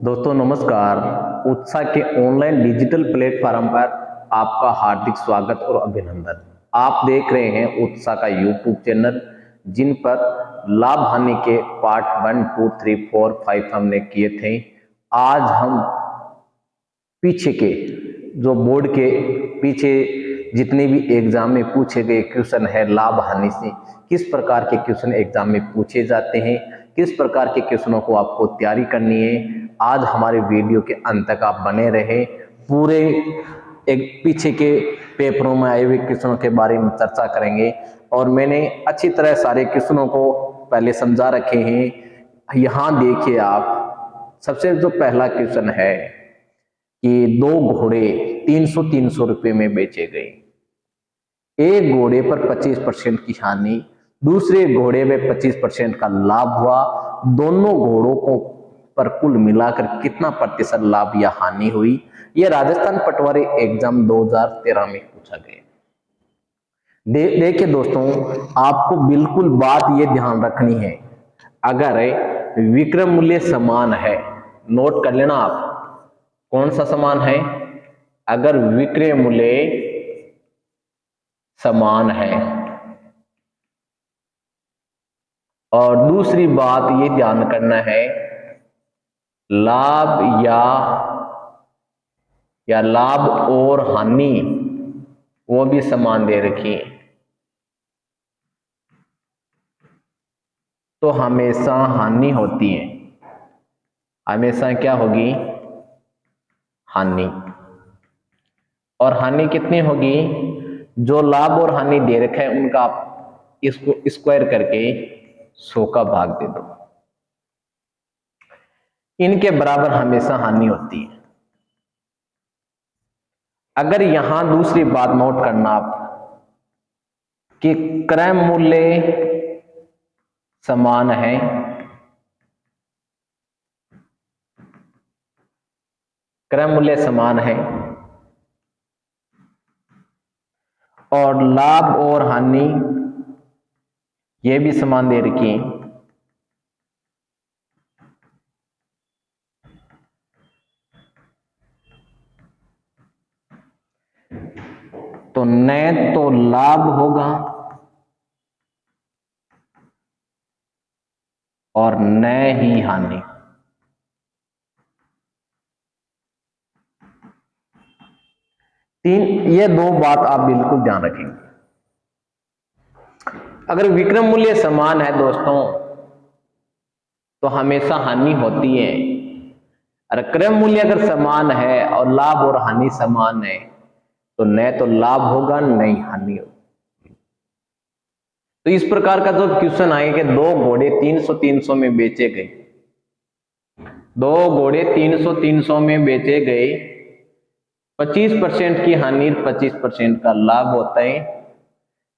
दोस्तों नमस्कार। उत्साह के ऑनलाइन डिजिटल प्लेटफॉर्म पर आपका हार्दिक स्वागत और अभिनंदन। आप देख रहे हैं उत्साह का यूट्यूब चैनल, जिन पर लाभ हानि के पार्ट 1, 2, 3, 4, 5 हमने किए थे। आज हम पीछे के जो बोर्ड के पीछे जितने भी एग्जाम में पूछे गए क्वेश्चन है लाभ हानि से, किस प्रकार के क्वेश्चन एग्जाम में पूछे जाते हैं, किस प्रकार के क्वेश्चनों को आपको तैयारी करनी है, आज हमारे वीडियो के अंत तक आप बने रहे। पूरे एक पीछे के पेपरों में आए हुए क्वेश्चनों के बारे में चर्चा करेंगे और मैंने अच्छी तरह सारे क्वेश्चनों को पहले समझा रखे हैं। यहाँ देखिए आप, सबसे जो पहला क्वेश्चन है कि दो घोड़े 300 रुपए में बेचे गए। एक घोड़े पर 25% की हानि, दूसरे घोड़े में 25% का लाभ हुआ। दोनों घोड़ों को पर कुल मिलाकर कितना प्रतिशत लाभ या हानि हुई? यह राजस्थान पटवारी एग्जाम 2013 में पूछा गया। देखिए दोस्तों, आपको बिल्कुल बात ये ध्यान रखनी है, अगर विक्रय मूल्य समान है, नोट कर लेना आप, कौन सा समान है? अगर विक्रय मूल्य समान है, और दूसरी बात ये ध्यान करना है, लाभ या लाभ और हानि वो भी समान दे रखी है, तो हमेशा हानि होती है। हमेशा क्या होगी? हानि। और हानि कितनी होगी? जो लाभ और हानि दे रखा है उनका आप इसको स्क्वायर करके 100 का भाग दे दो। इनके बराबर हमेशा हानि होती है। अगर यहां दूसरी बात नोट करना आप कि क्रय मूल्य समान है, क्रय मूल्य समान है और लाभ और हानि ये भी समान दे रखी है, तो न तो लाभ होगा और न ही हानि। ये दो बात आप बिल्कुल ध्यान रखेंगे। अगर विक्रय मूल्य समान है दोस्तों, तो हमेशा हानि होती है। और क्रय मूल्य अगर समान है और लाभ और हानि समान है, तो न तो लाभ होगा न ही हानि होगी। तो इस प्रकार का जो क्वेश्चन आए कि दो घोड़े 300 में बेचे गए, दो घोड़े 300 में बेचे गए, 25% की हानि 25% का लाभ होता है।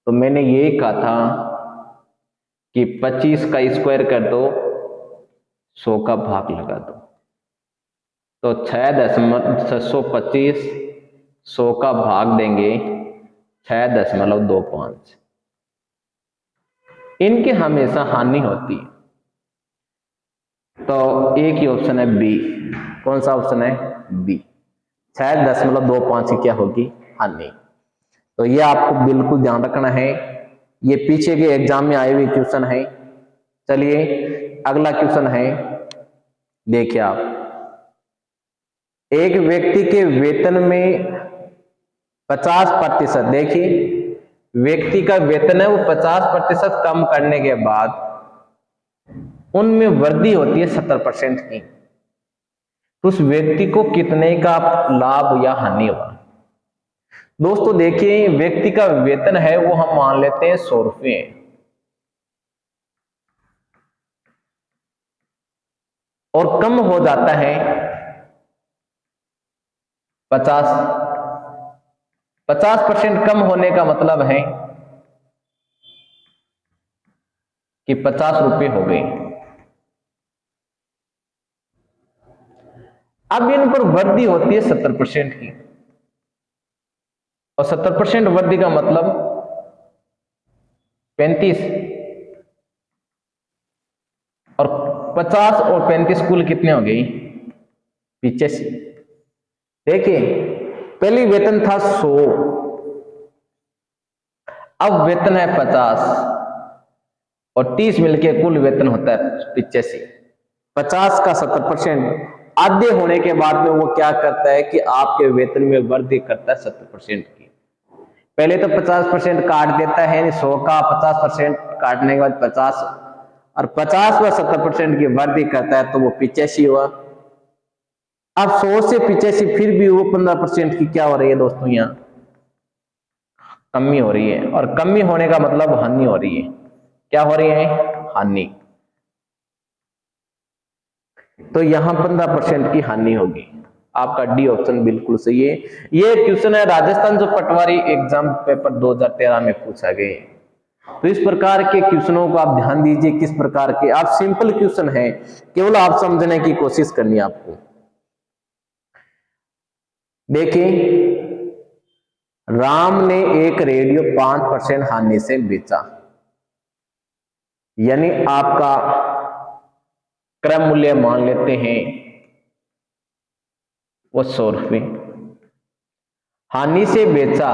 तो मैंने ये कहा था कि 25 का स्क्वायर कर दो, 100 का भाग लगा दो, तो 6.625 100 का भाग देंगे 6.25। इनकी हमेशा हानि होती है। तो एक ही ऑप्शन है बी। कौन सा ऑप्शन है? बी। 6.25 की क्या होगी? हानि। तो ये आपको बिल्कुल ध्यान रखना है, ये पीछे के एग्जाम में आए हुए क्वेश्चन है। चलिए अगला क्वेश्चन है, देखिए आप, एक व्यक्ति के वेतन में 50%, देखिए व्यक्ति का वेतन है वो 50% कम करने के बाद उनमें वृद्धि होती है 70% की, तो उस व्यक्ति को कितने का लाभ या हानि होगा? दोस्तों देखिए, व्यक्ति का वेतन है वो हम मान लेते हैं 100 रुपये, और कम हो जाता है 50% कम होने का मतलब है कि 50 रुपये हो गए। अब इन पर वृद्धि होती है 70% की, और 70% वृद्धि का मतलब 35, और 50 और 35 कुल कितने हो गई? 85। देखिए पहले वेतन था 100, अब वेतन है 50 और 30 मिलके कुल वेतन होता है 85। 50 का 70% आधे होने के बाद में वो क्या करता है कि आपके वेतन में वृद्धि करता है 70% की। पहले तो 50% काट देता है, 100 का 50% काटने के बाद 50 और 50 व 70% की वृद्धि करता है तो वो 85 हुआ। अब 100 से 85 फिर भी वो 15% की क्या हो रही है दोस्तों, यहाँ कमी हो रही है और कमी होने का मतलब हानि हो रही है। क्या हो रही है? हानि। तो यहां 15% की हानि होगी। आपका डी ऑप्शन बिल्कुल सही है। ये क्वेश्चन है राजस्थान जो पटवारी एग्जाम पेपर 2013 में पूछा गया है। तो इस प्रकार के क्वेश्चनों को आप ध्यान दीजिए, किस प्रकार के आप सिंपल क्वेश्चन है, केवल आप समझने की कोशिश करनी है आपको। देखिए राम ने एक रेडियो 5% हानि से बेचा, यानी आपका क्रय मूल्य मान लेते हैं वो 100 रुपये, हानि से बेचा।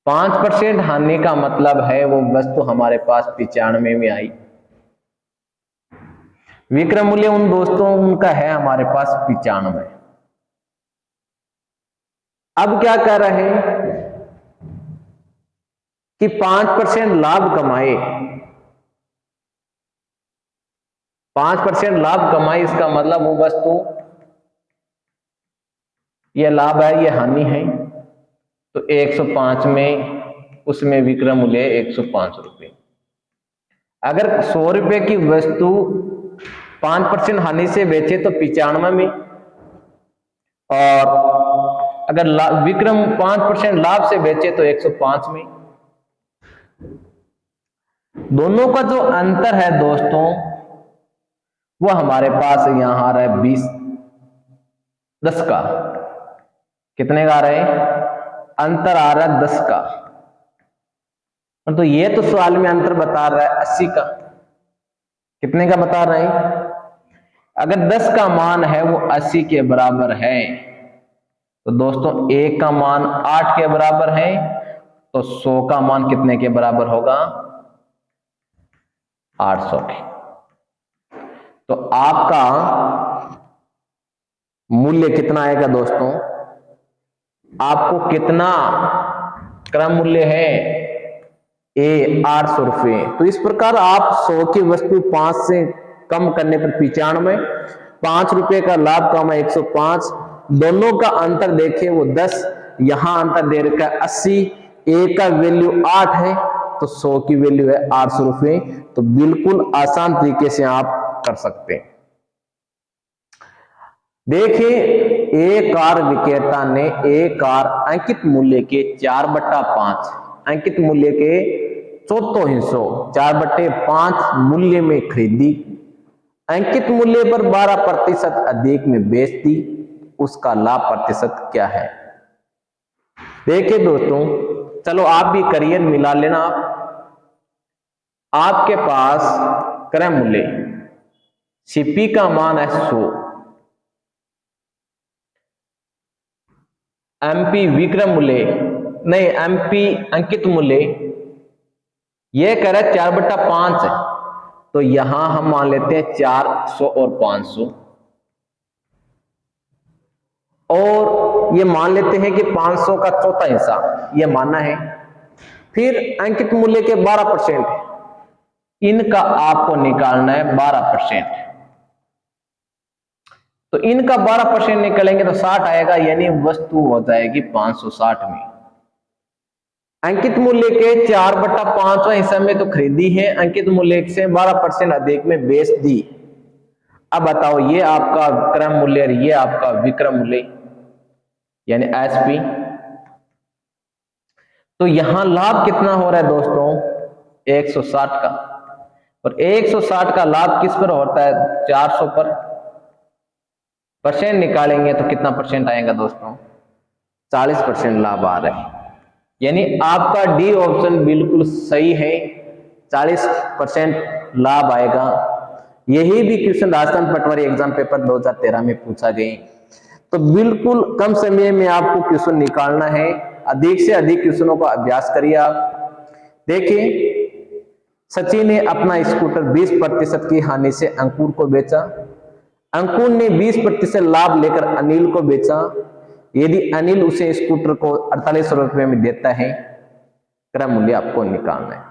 5% हानि का मतलब है वो वस्तु हमारे पास 95 में आई। विक्रय मूल्य उन दोस्तों उनका है हमारे पास 95। अब क्या कर रहे हैं कि 5% लाभ कमाए, 5% लाभ कमाए, इसका मतलब वो वस्तु ये लाभ है ये हानि है। तो 105 में उसमें विक्रय मूल्य 105 रुपये। अगर 100 रुपए की वस्तु 5% हानि से बेचे तो 95 में, और अगर विक्रम 5% लाभ से बेचे तो 105 में। दोनों का जो अंतर है दोस्तों वो हमारे पास यहां आ रहा है 10 का। कितने का आ रहा है? अंतर आ रहा है 10 का। तो ये तो सवाल में अंतर बता रहा है 80 का। कितने का बता रहा है? अगर 10 का मान है वो 80 के बराबर है तो दोस्तों 1 का मान 8 के बराबर है, तो 100 का मान कितने के बराबर होगा? 800 के। तो आपका मूल्य कितना आएगा दोस्तों? आपको कितना क्रम मूल्य है? 800 रुपये। तो इस प्रकार आप 100 की वस्तु 5 से कम करने पर 95, 5 रुपए का लाभ कमा 105, दोनों का अंतर देखें वो 10, यहां अंतर दे रखा है 80, एक का वैल्यू 8 है तो 100 की वैल्यू है 800 रुपये। तो बिल्कुल आसान तरीके से आप कर सकते हैं। देखिए एक कार विक्रेता ने एक कार अंकित मूल्य के 4/5 अंकित मूल्य के चौथों हिस्सों 4/5 मूल्य में खरीदी, अंकित मूल्य पर 12% अधिक में बेच दी, उसका लाभ प्रतिशत क्या है? देखिए दोस्तों चलो आप भी करियर मिला लेना। आपके पास क्रय मूल्य सीपी का मान है 100, एमपी विक्रय मूल्य नहीं एमपी अंकित मूल्य यह कह रहा है 4/5 है, तो यहां हम मान लेते हैं 400 और 500, और ये मान लेते हैं कि 500 का चौथा हिस्सा ये मानना है। फिर अंकित मूल्य के 12%, इनका आपको निकालना है 12%। तो इनका 12% निकलेंगे तो 60 आएगा, यानी वस्तु हो जाएगी 560 में। अंकित मूल्य के 4/5 हिस्से में तो खरीदी है, अंकित मूल्य से 12% अधिक में बेच दी। अब बताओ ये आपका क्रय मूल्य और ये आपका विक्रय मूल्य यानी एसपी। तो यहां लाभ कितना हो रहा है दोस्तों? 160 का, और 160 का लाभ किस पर होता है? 400 पर। परसेंट निकालेंगे तो कितना परसेंट आएगा दोस्तों? 40% लाभ आ रहा है, यानी आपका डी ऑप्शन बिल्कुल सही है, 40% लाभ आएगा। यही भी क्वेश्चन राजस्थान पटवारी एग्जाम पेपर 2013 में पूछा गया। तो बिल्कुल कम समय में आपको क्वेश्चन निकालना है, अधिक से अधिक क्वेश्चनों का अभ्यास करिए आप। देखिए, सचिन ने अपना स्कूटर 20% की हानि से अंकुर को बेचा। अंकुर ने 20% लाभ लेकर अनिल को बेचा। यदि अनिल उसे स्कूटर को 4800 रुपये में देता है, क्रय मूल्य आपको निकालना है।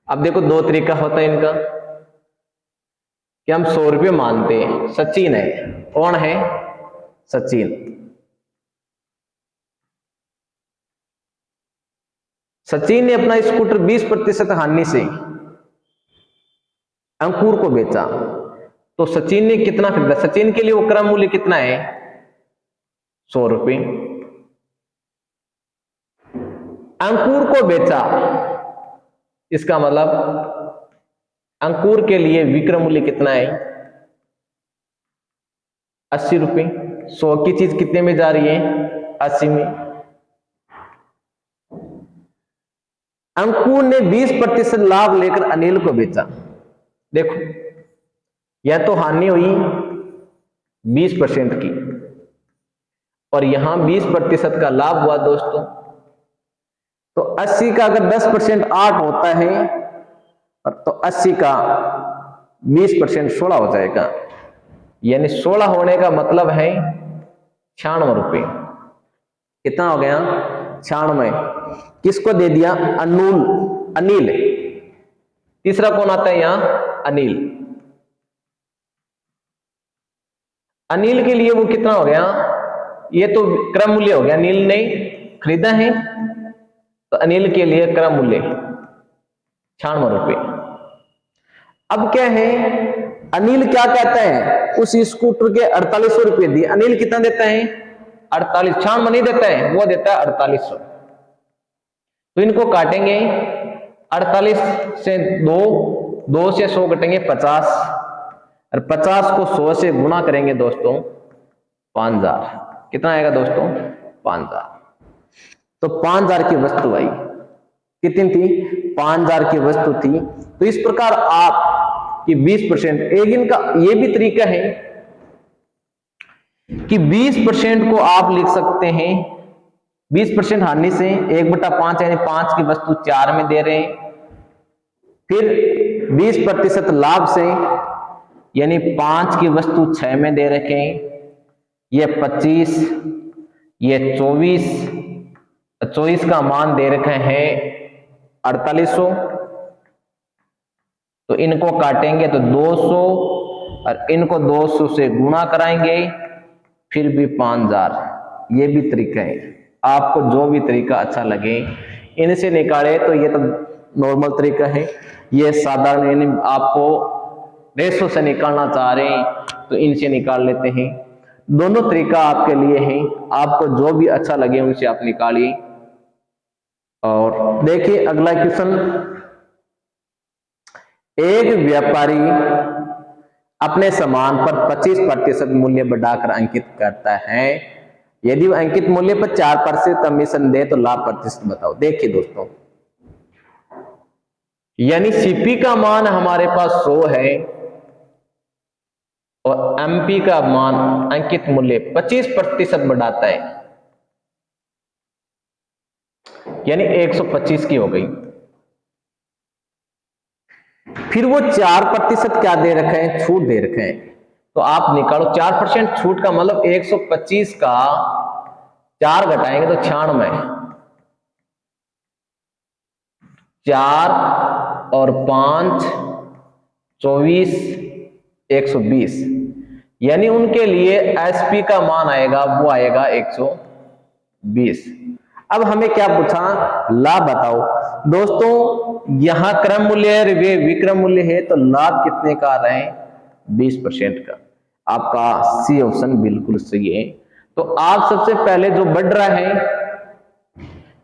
अब देखो, दो तरीका होता है इनका कि हम 100 रुपये मानते हैं। सचिन है, कौन है? सचिन। सचिन ने अपना स्कूटर 20% हानि से अंकुर को बेचा। तो सचिन ने कितना खरीदा? सचिन के लिए वो क्रय मूल्य कितना है? 100 रुपये। अंकुर को बेचा, इसका मतलब अंकुर के लिए विक्रय मूल्य कितना है? 80 रुपये। 100 की चीज कितने में जा रही है? 80 में। अंकुर ने 20% लाभ लेकर अनिल को बेचा। देखो, यह तो हानि हुई 20% की, और यहां 20% का लाभ हुआ दोस्तों। तो 80 का अगर 10% 8 होता है, तो 80 का 20% 16 हो जाएगा। यानी 16 होने का मतलब है 96 रुपये। कितना हो गया? 96। किसको दे दिया? अनिल। तीसरा कौन आता है यहां? अनिल। अनिल के लिए वो कितना हो गया? ये तो क्रय मूल्य हो गया, अनिल ने खरीदा है, तो अनिल के लिए क्रय मूल्य 96 रुपये। अब क्या है, अनिल क्या कहता है? उस स्कूटर के 4800 रुपये दिए। अनिल कितना देता है? 48। 96 नहीं देता है, वो देता है 4800। तो इनको काटेंगे, 48 से 2 से 100 कटेंगे 50, और 50 को 100 से गुना करेंगे दोस्तों 5000। कितना आएगा दोस्तों? 5000। तो 5000 की वस्तु आई। कितनी थी? 5000 की वस्तु थी। तो इस प्रकार आप कि 20%, एक इनका ये भी तरीका है कि 20% को आप लिख सकते हैं 20% हानि से 1/5, यानी 5 की वस्तु 4 में दे रहे हैं। फिर 20% लाभ से, यानी 5 की वस्तु 6 में दे रखे हैं। ये 25, ये 24 का मान दे रखे हैं 4800। तो इनको काटेंगे तो 200, और इनको 200 से गुणा कराएंगे, फिर भी 5000। ये भी तरीका है, आपको जो भी तरीका अच्छा लगे इनसे निकाले। तो ये तो नॉर्मल तरीका है, ये साधारण, यानी आपको रेशो से निकालना चाह रहे हैं तो इनसे निकाल लेते हैं। दोनों तरीका आपके लिए है, आपको जो भी अच्छा लगे उनसे आप निकालिए। और देखिए अगला क्वेश्चन, एक व्यापारी अपने सामान पर 25% मूल्य बढ़ाकर अंकित करता है। यदि वह अंकित मूल्य पर 4% कमीशन दे तो लाभ प्रतिशत बताओ। देखिए दोस्तों, यानी सीपी का मान हमारे पास 100 है और एमपी का मान अंकित मूल्य 25% बढ़ाता है, यानी 125 की हो गई। फिर वो 4% क्या दे रखे हैं? छूट दे रखे हैं। तो आप निकालो, 4% छूट का मतलब 125 का 4 घटाएंगे तो 96। 4 और 5 24, 120, यानी उनके लिए एसपी का मान आएगा, वो आएगा 120। अब हमें क्या पूछा? लाभ बताओ। दोस्तों यहां क्रम मूल्य है, वे विक्रय मूल्य है, तो लाभ कितने का आ रहे हैं? 20% का। आपका सी ऑप्शन बिल्कुल सही है। तो आप सबसे पहले जो बढ़ रहा है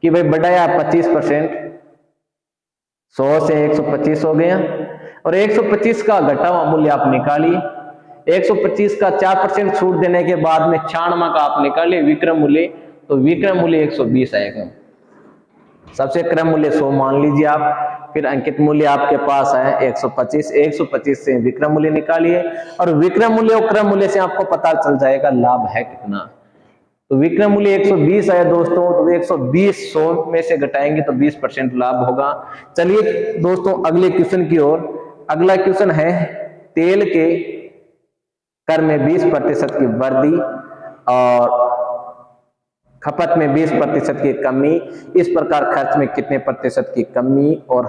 कि भाई बढ़ाया 25%, 100 से 125 हो गया, और 125 का घटा हुआ मूल्य आप निकालिए। 125 का 4% छूट देने के बाद में 96 का आप निकालिए विक्रय मूल्य, तो विक्रय मूल्य 120 आएगा। सबसे क्रम मूल्य 100 मान लीजिए आप, फिर अंकित मूल्य आपके पास है 125, 125 से विक्रय मूल्य निकालिए और विक्रय मूल्य और क्रय मूल्य से आपको पता चल जाएगा लाभ है कितना। तो विक्रय मूल्य 120 है दोस्तों, तो 120 100 में से घटाएंगे तो 20% लाभ होगा। चलिए दोस्तों अगले क्वेश्चन की ओर। अगला क्वेश्चन है तेल के कर में 20% की वृद्धि और खपत में 20% की कमी, इस प्रकार खर्च में कितने प्रतिशत की कमी और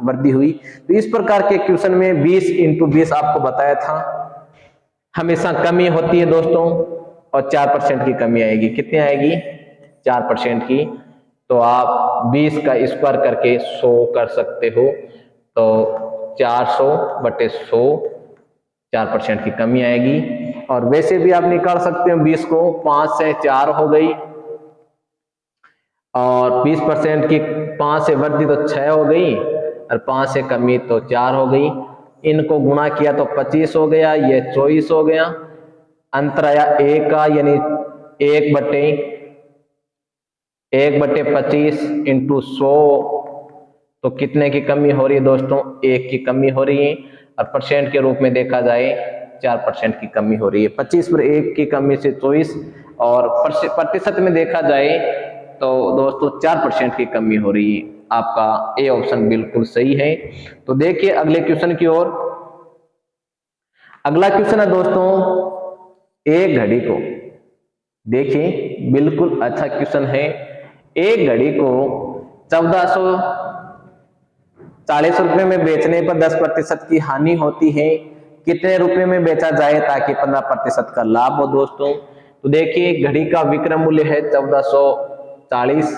वृद्धि हुई। तो इस प्रकार के क्वेश्चन में 20 × 20 आपको बताया था, हमेशा कमी होती है दोस्तों और 4% की कमी आएगी। कितनी आएगी? 4% की। तो आप 20 का स्क्वायर करके 100 कर सकते हो, तो 400/100 4% की कमी आएगी। और वैसे भी आप निकाल सकते हो 20 को, 5 से 4 हो गई और 20% की 5 से वृद्धि तो 6 हो गई और 5 से कमी तो 4 हो गई। इनको गुणा किया तो 25 हो गया, ये 24 हो गया। अंतर आया 1 का, यानी 1/25 × 100, तो कितने की कमी हो रही है दोस्तों? 1 की कमी हो रही है। और परसेंट के रूप में देखा जाए 4% की कमी हो रही है। 25 पर 1 की कमी से 24, और प्रतिशत में देखा जाए तो दोस्तों 4% की कमी हो रही है। आपका ए ऑप्शन बिल्कुल सही है। तो देखिए अगले क्वेश्चन की ओर। अगला क्वेश्चन है दोस्तों एक घड़ी को, देखिए बिल्कुल अच्छा क्वेश्चन है। एक घड़ी को 1440 रुपए में बेचने पर 10% की हानि होती है, कितने रुपए में बेचा जाए ताकि 15% का लाभ हो दोस्तों? तो देखिए घड़ी का विक्रय मूल्य है 1440,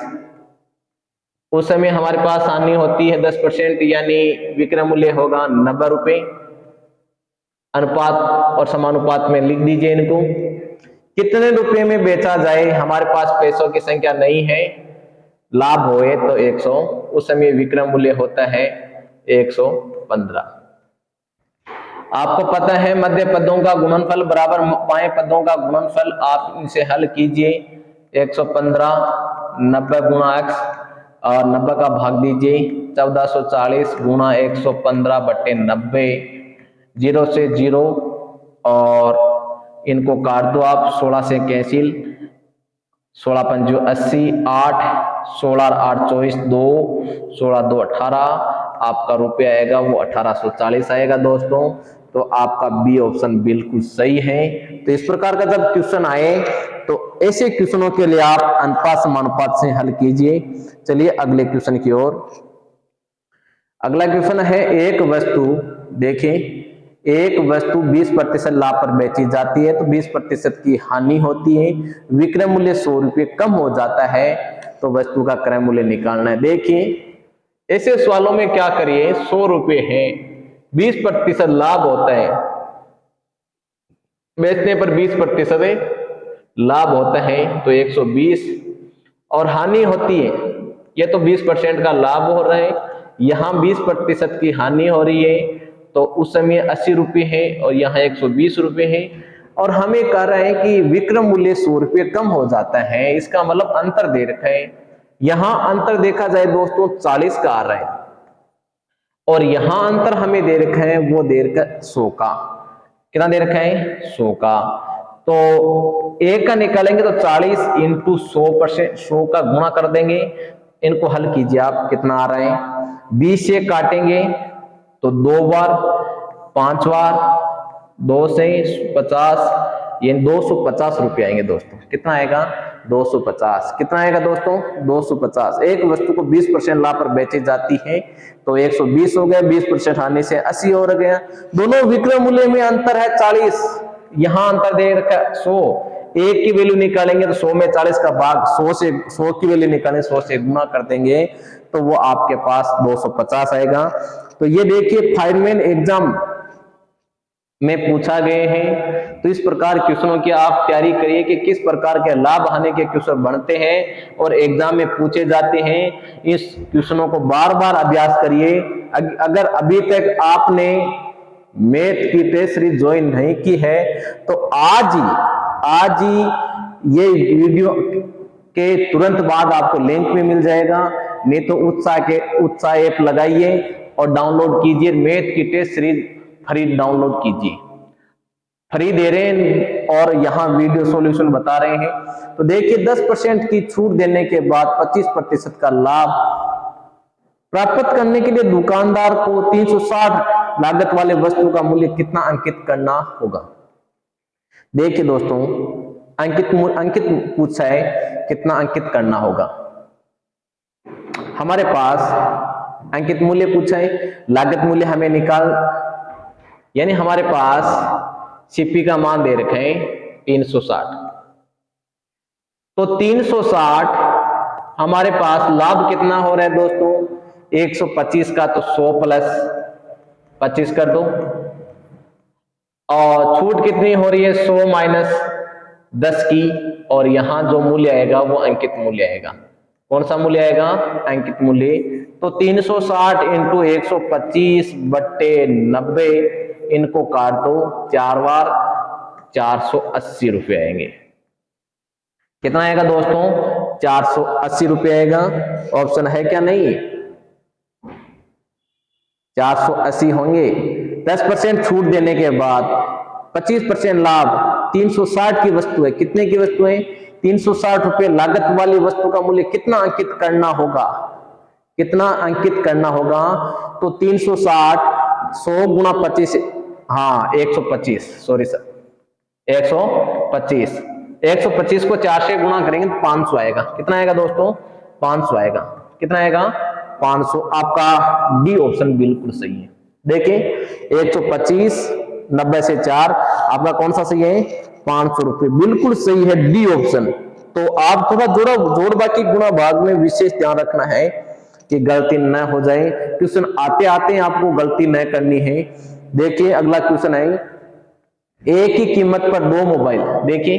उस समय हमारे पास हानि होती है 10%, यानी विक्रय मूल्य होगा 90 रुपए। अनुपात और समानुपात में लिख दीजिए इनको। कितने रुपए में बेचा जाए, हमारे पास पैसों की संख्या नहीं है, लाभ होए तो 100, उस समय विक्रय मूल्य होता है 115। आपको पता है मध्य पदों का गुणनफल बराबर बाएं पदों का गुणनफल, आप इनसे हल कीजिए। 115 90 × x और 90 का भाग दीजिए, 1440 × 115/90, 0 से 0 और इनको काट दो आप, 16 से कैंसिल, 16 पंजो 80, 8 16 और 8 24, 2 16 2 18, आपका रुपया आएगा वो 1840 आएगा दोस्तों। तो आपका बी ऑप्शन बिल्कुल सही है। तो इस प्रकार का जब क्वेश्चन आए तो ऐसे क्वेश्चनों के लिए आप अनुपात समानुपात से हल कीजिए। चलिए अगले क्वेश्चन की ओर। अगला क्वेश्चन है एक वस्तु, देखें एक वस्तु 20% लाभ पर बेची जाती है तो 20% की हानि होती है, विक्रय मूल्य 100 रुपये कम हो जाता है, तो वस्तु का क्रय मूल्य निकालना है। देखिए ऐसे सवालों में क्या करिए, 100 रुपये है, 20% लाभ होता है, बेचने पर 20% लाभ होता है तो 120, और हानि होती है, ये तो 20% का लाभ हो रहा है, यहाँ 20% की हानि हो रही है, तो उस समय 80 रुपये है और यहाँ 120 रुपये है, और हमें कह रहे हैं कि विक्रय मूल्य 100 रुपये कम हो जाता है। इसका मतलब अंतर दे रखा है, यहाँ अंतर देखा जाए दोस्तों 40 का आ रहा है, और यहाँ अंतर हमें दे रखा है वो दे रखा है 100 का। कितना दे रखा है? 100 का। तो एक का निकालेंगे तो 40 × 100%, 100 का गुणा कर देंगे। इनको हल कीजिए आप, कितना आ रहा है? 20 से काटेंगे तो 2 बार, 5 बार, 2 से 50, ये 250 रुपये आएंगे दोस्तों। कितना आएगा? 250। कितना आएगा दोस्तों? 250। एक वस्तु को 20% लाभ पर बेची जाती है तो 120 हो गया, 20% हानि से 80 हो गया। दोनों विक्रय मूल्य में अंतर है 40, यहाँ अंतर दे रखा 100। एक की वैल्यू निकालेंगे तो 100 में 40 का भाग, 100 की वैल्यू निकालें 100 से गुना कर देंगे तो वो आपके पास 250 आएगा। तो ये देखिए फायरमैन एग्जाम में पूछा गए हैं। तो इस प्रकार क्वेश्चनों की आप तैयारी करिए कि किस प्रकार के लाभ हानि के क्वेश्चन बनते हैं और एग्जाम में पूछे जाते हैं। इस क्वेश्चनों को बार बार अभ्यास करिए। अगर अभी तक आपने मैथ की टेस्ट सीरीज ज्वाइन नहीं की है तो आज ही ये वीडियो के तुरंत बाद आपको लिंक में मिल जाएगा, नहीं तो उत्साह ऐप लगाइए और डाउनलोड कीजिए। मैथ की टेस्ट सीरीज फ्री डाउनलोड कीजिए, फ्री दे रहे हैं और यहाँ वीडियो सॉल्यूशन बता रहे हैं। तो देखिए 10% की छूट देने के बाद 25% का लाभ प्राप्त करने के लिए दुकानदार को 360 लागत वाले वस्तु का मूल्य कितना अंकित करना होगा। देखिए दोस्तों, अंकित पूछा है कितना अंकित करना होगा। हमारे पास अंकित मूल्य पूछा है, लागत मूल्य हमें निकाल, यानी हमारे पास सीपी का मान दे रखे हैं 360, तो 360 हमारे पास लाभ कितना हो रहा है दोस्तों 125 का, तो 100 प्लस 25 कर दो, और छूट कितनी हो रही है 100 माइनस 10 की, और यहां जो मूल्य आएगा वो अंकित मूल्य आएगा। कौन सा मूल्य आएगा? अंकित मूल्य। तो 360 इंटू 125 बट्टे 90, इनको काट दो 4 बार, 480 रुपये आएंगे। कितना आएगा दोस्तों? 480 रुपये आएगा। ऑप्शन है क्या? नहीं, 480 होंगे। 10% छूट देने के बाद 25% लाभ, 360 की वस्तु है। कितने की वस्तु है? 360 रुपये लागत वाली वस्तु का मूल्य कितना अंकित करना होगा? कितना अंकित करना होगा? तो 360 100 गुणा 25, हाँ 125, सॉरी सर 125, 125 को 4 से गुणा करेंगे तो 500 आएगा। कितना आएगा दोस्तों? 500 आएगा। कितना आएगा? 500। आपका डी ऑप्शन बिल्कुल सही है। देखिए 125 90 से 4, आपका कौन सा सही है? 500 रुपये, बिल्कुल सही है डी ऑप्शन। तो आप थोड़ा जोड़ बाकी गुणा भाग में विशेष ध्यान रखना है कि गलती न हो जाए। क्वेश्चन आते आते आपको गलती न करनी है। देखिए अगला क्वेश्चन है, एक ही कीमत पर 2 मोबाइल, देखिए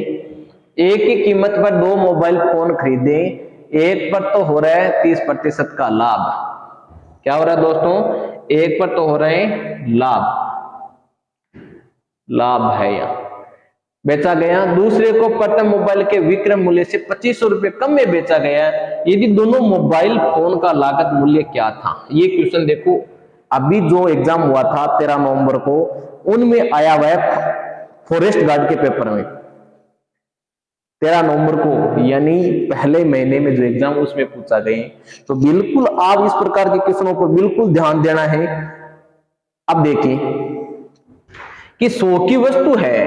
एक ही कीमत पर 2 मोबाइल फोन खरीदे, एक पर तो हो रहा है 30% का लाभ। क्या हो रहा है दोस्तों? एक पर तो हो रहे हैं लाभ है यहाँ, बेचा गया। दूसरे को प्रथम मोबाइल के विक्रय मूल्य से 2500 रुपये कम में बेचा गया। यदि दोनों मोबाइल फोन का लागत मूल्य क्या था? ये क्वेश्चन देखो, अभी जो एग्जाम हुआ था 13 नवंबर को, उनमें आया हुआ है फॉरेस्ट गार्ड के पेपर में 13 नवंबर को, यानी पहले महीने में जो एग्जाम उसमें पूछा गए। तो बिल्कुल आप इस प्रकार के क्वेश्चनों पर बिल्कुल ध्यान देना है। अब देखिए कि 100 की वस्तु है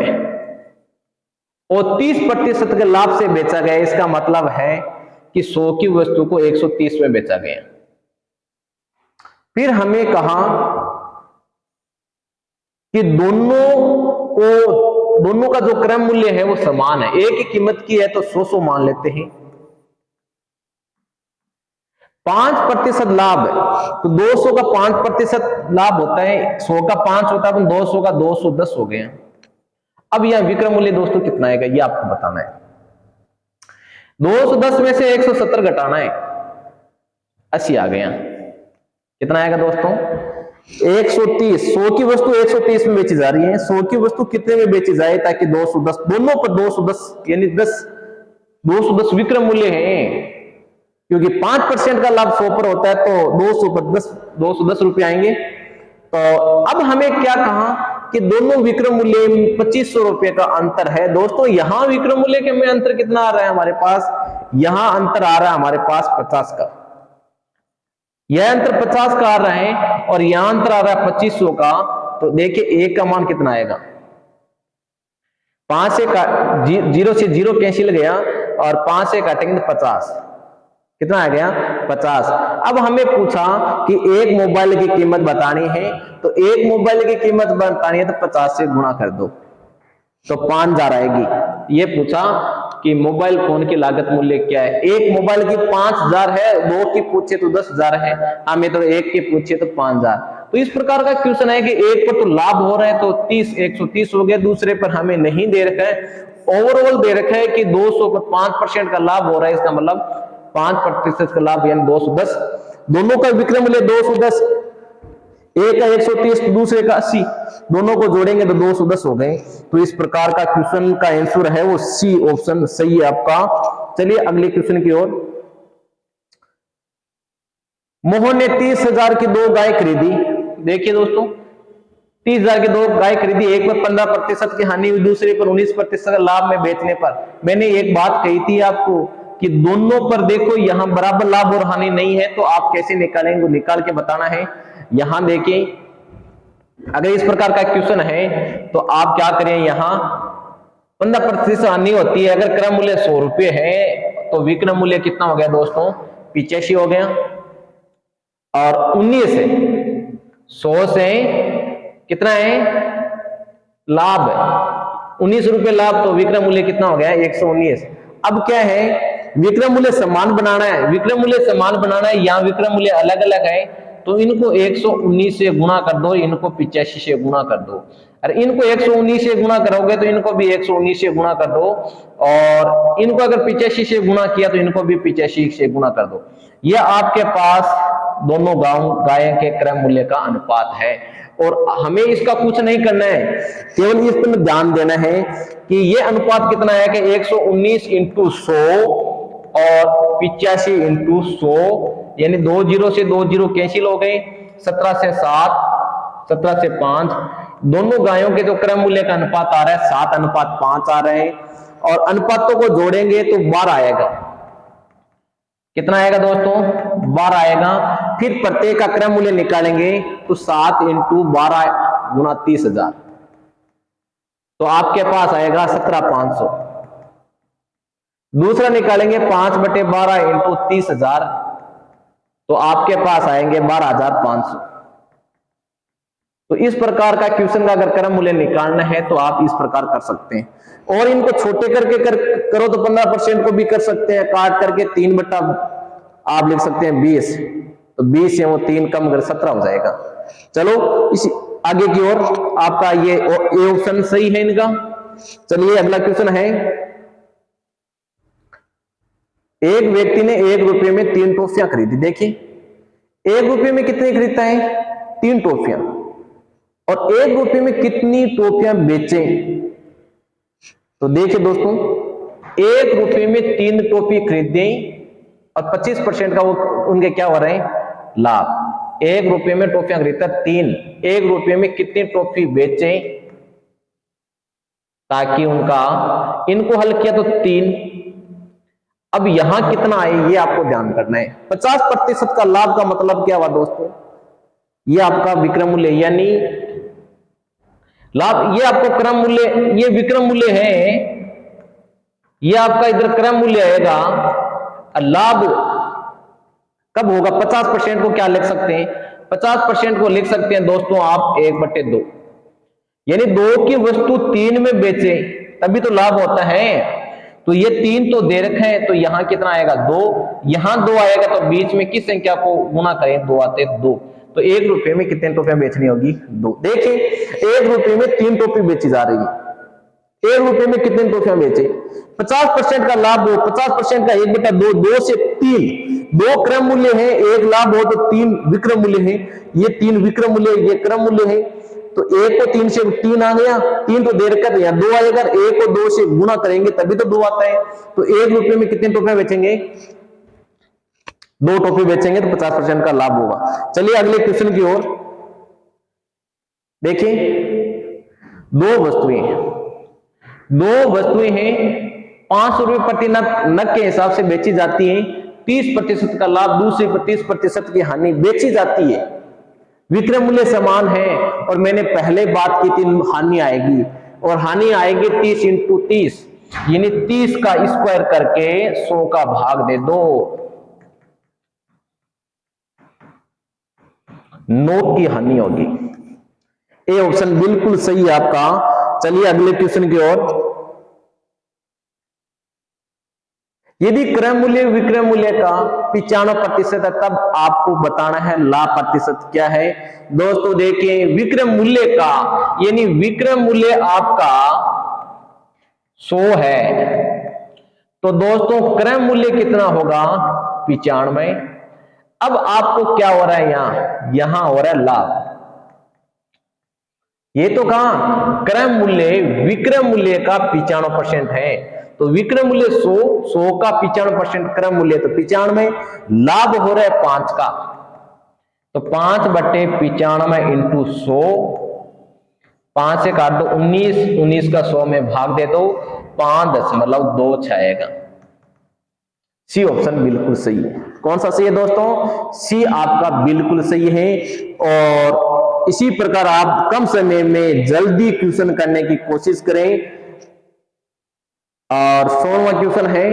और 30% के लाभ से बेचा गया, इसका मतलब है कि 100 की वस्तु को 130 में बेचा गया। फिर हमें कहा कि दोनों का जो क्रम मूल्य है वो समान है, एक ही कीमत की है तो 100 मान लेते हैं। 5% लाभ, तो 200 का 5% लाभ होता है, 100 का 5 होता है, तो 200 का 210 हो गए। अब यह विक्रय मूल्य दोस्तों कितना आएगा ये आपको बताना है। 210 में से 170 घटाना है, 80 आ गया। कितना आएगा दोस्तों? 130। 100 की वस्तु 130 में बेची जा रही है। 100 की वस्तु कितने में बेची जाए ताकि 210, दोनों पर 210 यानी 210 विक्रय मूल्य है, क्योंकि 5% का लाभ 100 पर होता है तो 210 रुपए आएंगे। तो अब हमें क्या कहा कि दोनों विक्रय मूल्य 2500 रुपए का अंतर है। दोस्तों यहां विक्रय मूल्य के में अंतर कितना आ रहा है हमारे पास? यहां अंतर आ रहा है हमारे पास 50 का, यह अंतर 50 का आ रहा है और यहां अंतर आ रहा है 2500 का। तो देखिए एक का मान कितना आएगा? 5 से 0 से 0 कैंसिल गया और 5 से काटेंगे तो 50। कितना आ गया? 50। अब हमें पूछा कि एक मोबाइल की कीमत बतानी है, तो एक मोबाइल की कीमत बतानी है तो 50 से गुणा कर दो तो 5000 आएगी। ये पूछा कि मोबाइल फोन की लागत मूल्य क्या है। एक मोबाइल की 5000 है, दो की पूछे तो 10,000 है, हमें तो एक की पूछे तो 5000। तो इस प्रकार का क्वेश्चन है कि एक पर तो लाभ हो रहा है तो 130 हो गया, दूसरे पर हमें नहीं दे रखा है, ओवरऑल दे रखा है कि 200 पर 5% का लाभ हो रहा है। इसका मतलब 5% का लाभ यानी 210। दोनों का विक्रय मूल्य 210, एक का 130 दूसरे का 80, दोनों को जोड़ेंगे तो 210 हो गए। तो इस प्रकार का क्वेश्चन का आंसर है वो सी ऑप्शन सही है आपका। चलिए अगले क्वेश्चन की ओर। मोहन ने 30,000 की 2 गाय खरीदी। देखिए दोस्तों, 30,000 की 2 गाय खरीदी, एक पर 15% की हानि हुई, दूसरे पर 19% का लाभ में बेचने पर। मैंने एक बात कही थी आपको कि दोनों पर देखो यहां बराबर लाभ और हानि नहीं है, तो आप कैसे निकालेंगे, निकाल के बताना है। यहां देखिए, अगर इस प्रकार का क्वेश्चन है तो आप क्या करें, यहां 15% हानि होती है। अगर क्रय मूल्य 100 रुपये है तो विक्रय मूल्य कितना हो गया दोस्तों, 85 हो गया। और 19 से 100 से कितना है लाभ, 19 रुपए लाभ, तो विक्रय मूल्य कितना हो गया 119। अब क्या है, विक्रय मूल्य समान बनाना है, विक्रय मूल्य समान बनाना है, यहाँ विक्रय मूल्य अलग अलग है, तो इनको 119 से गुणा कर दो, इनको 85 से गुणा कर दो। अरे इनको 119 से गुणा करोगे तो इनको भी 119 से गुणा कर दो, और इनको अगर 85 से गुणा किया तो इनको भी 85 से गुणा कर दो। यह आपके पास दोनों गाय के क्रय मूल्य का अनुपात है। और हमें इसका कुछ नहीं करना है, केवल इस पर ध्यान देना है कि यह अनुपात कितना है कि 119 इंटू 100 और 85 इंटू 100, यानी 2 जीरो से 2 जीरो कैंसिल हो गए, 17 से 7, 17 से 5। दोनों गायों के जो क्रय मूल्य का अनुपात आ रहा है 7:5 आ रहे हैं, और अनुपातों को जोड़ेंगे तो 12 आएगा। कितना आएगा दोस्तों, 12 आएगा। फिर प्रत्येक का क्रय मूल्य निकालेंगे तो 7 इंटू 12 गुणा 30,000, तो आपके पास आएगा 17,500। दूसरा निकालेंगे 5/12 इंटू 30,000, तो आपके पास आएंगे 12,500। तो इस प्रकार का क्वेश्चन का अगर क्रय मूल्य निकालना है तो आप इस प्रकार कर सकते हैं। और इनको छोटे करके करो तो 15% को भी कर सकते हैं, काट करके 3 आप लिख सकते हैं 20, तो 20 से वो 3 कम कर 17 हो जाएगा। चलो इसी आगे की ओर, आपका ये ऑप्शन सही है इनका। चलिए अगला क्वेश्चन है, एक व्यक्ति ने 1 रुपये में 3 टॉफियां खरीदी। देखिए 1 रुपये में कितनी खरीदता है, 3 टॉफियां, और 1 रुपये में कितनी टॉफियां बेचे। तो देखिए दोस्तों, 1 रुपये में 3 टॉफी खरीदे और 25% का वो उनके क्या हो रहे हैं लाभ। 1 रुपये में टॉफियां खरीदता 3, 1 रुपये में कितनी टॉफी बेचे, ताकि उनका, इनको हल किया तो 3। अब यहां कितना आए ये आपको ध्यान करना है। 50% का लाभ का मतलब क्या हुआ दोस्तों, ये आपका विक्रय मूल्य, यानी लाभ, ये आपको क्रय मूल्य, ये विक्रय मूल्य है, ये आपका इधर क्रय मूल्य आएगा। लाभ कब होगा, 50% को क्या लिख सकते हैं, 50% को लिख सकते हैं दोस्तों आप 1/2, यानी 2 की वस्तु 3 में बेचे तभी तो लाभ होता है। तो ये 3 तो दे रखा है, तो यहां कितना आएगा 2, यहां 2 आएगा, तो बीच में किस संख्या को गुना करें, 2 आते 2, तो 1 रुपये में कितने टॉफियां बेचनी होगी, 2। देखिए 1 रुपये में 3 टॉफी बेची जा रही है, 1 रुपये में कितने टॉफियां बेचे, 50% का लाभ हो, 50% का 1/2, 2 से 3, 2 क्रय मूल्य है, 1 लाभ हो तो 3 विक्रय मूल्य है, ये 3 विक्रय मूल्य, ये क्रय मूल्य है, तो 1 को 3 से 3 आ गया, 3 तो दे रखा है, 2 आएगा, 1 को 2 से गुणा करेंगे तभी तो 2 आता है। तो 1 रुपये में कितने टॉफियां बेचेंगे, 2 टॉफी बेचेंगे तो 50% का लाभ होगा। चलिए अगले क्वेश्चन की ओर देखिए, 2 वस्तुएं हैं, 500 रुपए प्रति नग के हिसाब से बेची जाती है, 30% का लाभ, दूसरी पर 30% की हानि बेची जाती है, विक्रय मूल्य समान है, और मैंने पहले बात की थी हानि आएगी, और हानि आएगी 30 इंटू 30, यानी 30 का स्क्वायर करके 100 का भाग दे दो, 9 की हानि होगी। ए ऑप्शन बिल्कुल सही है आपका। चलिए अगले क्वेश्चन की ओर, यदि क्रय मूल्य विक्रय मूल्य का 95% है तब आपको बताना है लाभ प्रतिशत क्या है। दोस्तों देखिए, विक्रय मूल्य का, यानी विक्रय मूल्य आपका 100 है, तो दोस्तों क्रय मूल्य कितना होगा 95। अब आपको क्या हो रहा है, यहां हो रहा है लाभ, ये तो कहा क्रय मूल्य विक्रय मूल्य का 95% है, तो विक्रय मूल्य 100 का 95% क्रय मूल्य तो 95, लाभ हो रहा है 5 का, तो 5/95 इंटू 100, 5 से काट दो 19, 19 का 100 में भाग दे दो, 5.26 आएगा। सी ऑप्शन बिल्कुल सही है। कौन सा सही है दोस्तों? सी आपका बिल्कुल सही है। और इसी प्रकार आप कम समय में जल्दी क्वेश्चन करने की कोशिश करें। और 16वां क्वेश्चन है,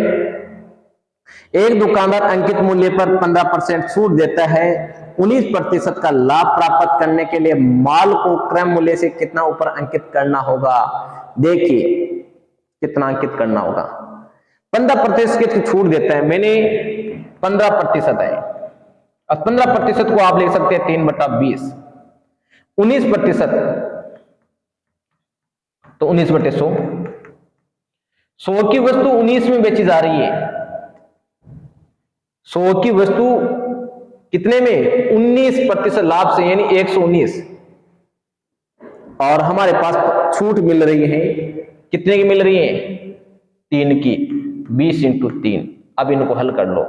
एक दुकानदार अंकित मूल्य पर 15% छूट देता है, 19% का लाभ प्राप्त करने के लिए माल को क्रय मूल्य से कितना ऊपर अंकित करना होगा। देखिए कितना अंकित करना होगा। 15% की छूट देता है, मैंने 15% है। अब 15% को आप लिख सकते हैं 3/20, 19% तो 19/100। 100 की वस्तु 19 में बेची जा रही है, 100 की वस्तु कितने में? 19% लाभ से, यानी 119। और हमारे पास छूट मिल रही है, कितने की मिल रही है? 3 की, 20 इंटू 3। अब इनको हल कर लो,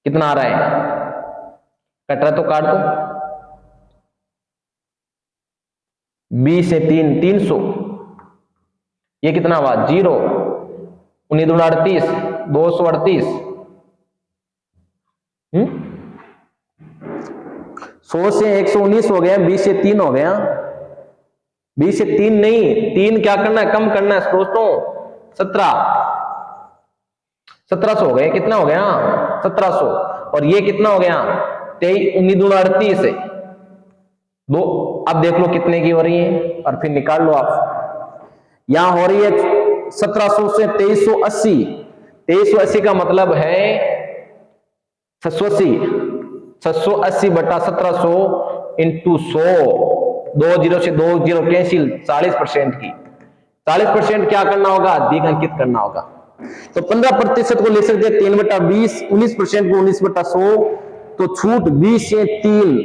कितना आ रहा है? कट रहा तो काट दो। 20 से 3, 300। ये कितना हुआ? 0, 19 दूना 38, 238। 100 से 119 हो गया, 20 से 3 हो गया। 20 से 3 नहीं, 3 क्या करना है? कम करना है दोस्तों। 1700 हो गया। कितना हो गया? 1700। और ये कितना हो गया? 23, 19 दूना 38 है, 2। अब देख लो कितने की हो रही है और फिर निकाल लो आप। यहां हो रही है 1700 से 2380। 2380 का मतलब है 680। 680/1700 इंटू 100, 2 0 से 2 0 कैंसिल, 40% की। 40% क्या करना होगा? अधिक अंकित करना होगा। तो 15% को ले सकते हैं 3/20, 19% को 19/100। तो छूट 20 से 3,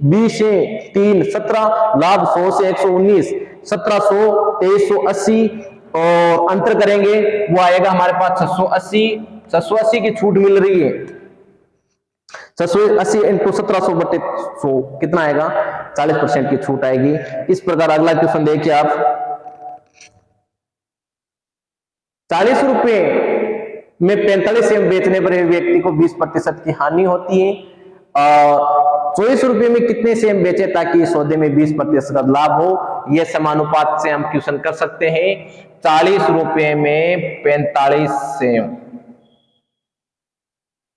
20 से 3 17, लाभ 100 से 119, 1700, 2380। और अंतर करेंगे वो आएगा हमारे पास 680। 680 की छूट मिल रही है, 680 इंटू 1700/100 कितना आएगा? 40% की छूट आएगी। इस प्रकार अगला क्वेश्चन देखिए आप। 40 रुपए में 45 सेब बेचने पर व्यक्ति को 20% की हानि होती है। और 24 रुपए में कितने सेब बेचे ताकि सौदे में 20% का लाभ हो? यह समानुपात से हम क्वेश्चन कर सकते हैं। 40 रुपए में 45 सेब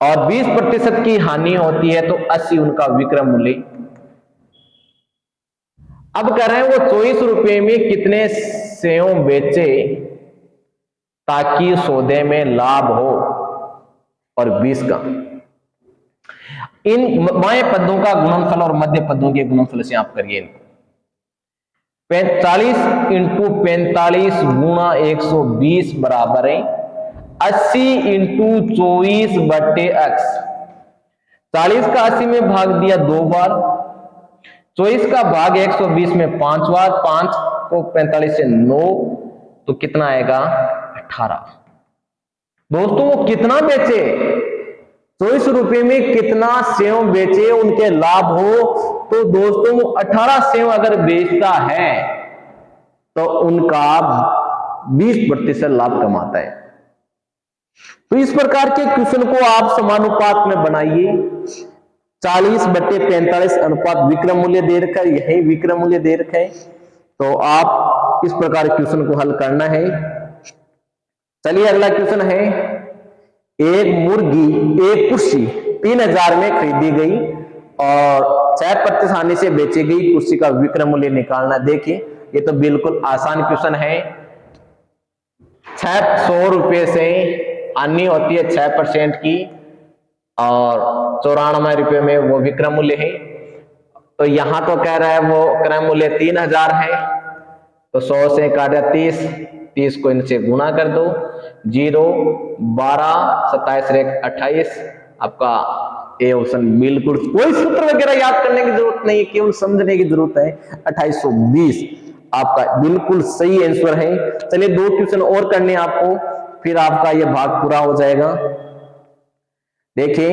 और 20% की हानि होती है, तो 80 उनका विक्रय मूल्य। अब कह रहे हैं वो 24 रुपए में कितने सेब बेचे ताकि सौदे में लाभ हो, और 20 का। इन बाएं पदों का गुणनफल और मध्य पदों के गुणनफल से आप करिए। 45 इंटू 45 गुणा 120 बराबर है 80 इंटू 24/x। 40 का 80 में भाग दिया 2 बार, 24 का भाग 120 में 5 बार, 5 को 45 से 9, तो कितना आएगा? 18। दोस्तों वो कितना बेचे? 24 रुपए में कितना सेव बेचे उनके लाभ हो? तो दोस्तों वो 18 सेव अगर बेचता है तो उनका 20% लाभ कमाता है। तो इस प्रकार के क्वेश्चन को आप समानुपात में बनाइए। 40/45 अनुपात विक्रय मूल्य दे रखा है, यही विक्रय मूल्य दे रखा है। तो आप इस प्रकार क्वेश्चन को हल करना है। चलिए अगला क्वेश्चन है, एक मुर्गी एक कुर्सी 3000 में खरीदी गई और 6% हानि से बेची गई कुर्सी का विक्रय मूल्य निकालना। देखिए ये तो बिल्कुल आसान क्वेश्चन है। 600 रुपए से हानि होती है 6% की और 94 रुपए में वो विक्रय मूल्य है। तो यहां तो कह रहा है वो क्रय मूल्य 3000 है, तो 100 से काटा 30, 30 को इनसे गुणा कर दो, 0 12 27 28। आपका ए ऑप्शन बिल्कुल, कोई सूत्र वगैरह याद करने की जरूरत नहीं है, केवल समझने की जरूरत है। 2820 आपका बिल्कुल सही आंसर है। चलिए 2 क्वेश्चन और करने आपको, फिर आपका यह भाग पूरा हो जाएगा। देखिए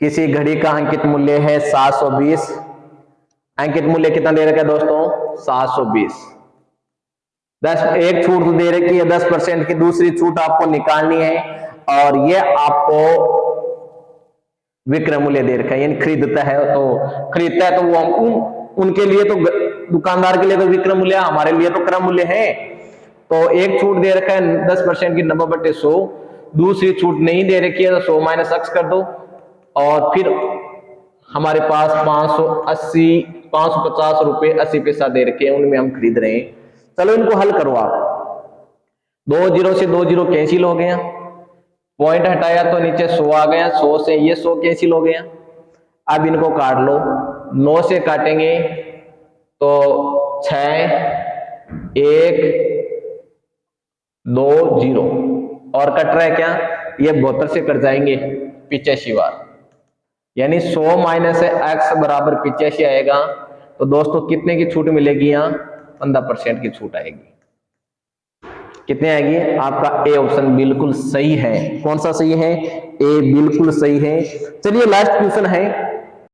किसी घड़ी का अंकित मूल्य है 720। अंकित मूल्य कितना दे रखा है दोस्तों? 720। 10 एक छूट तो दे रखी है 10% की, दूसरी छूट आपको निकालनी है और ये आपको विक्रय मूल्य दे रखा है, यानी खरीदता है तो वो उनके लिए तो, दुकानदार के लिए तो विक्रय मूल्य, हमारे लिए तो क्रय मूल्य है। तो एक छूट दे रखा है 10% की 90/100, दूसरी छूट नहीं दे रखी है तो 100 माइनस x कर दो और फिर हमारे पास 550 रुपए 80 पैसा दे रखे हैं, उनमें हम खरीद रहे हैं। चलो इनको हल करो आप। 2 जीरो से 2 जीरो कैंसिल हो गया, पॉइंट हटाया तो नीचे 100 आ गया, 100 से ये 100 कैंसिल हो गया। अब इनको काट लो, 9 से काटेंगे तो 6 1 2 0 और कट रहा है क्या? ये 72 से कट जाएंगे 85 बार, यानी 100 माइनस x बराबर 85 आएगा। तो दोस्तों कितने की छूट मिलेगी? यहाँ 15% की छूट आएगी। कितने आएगी? आपका ए ऑप्शन बिल्कुल सही है। कौन सा सही है? ए बिल्कुल सही है। चलिए लास्ट क्वेश्चन है,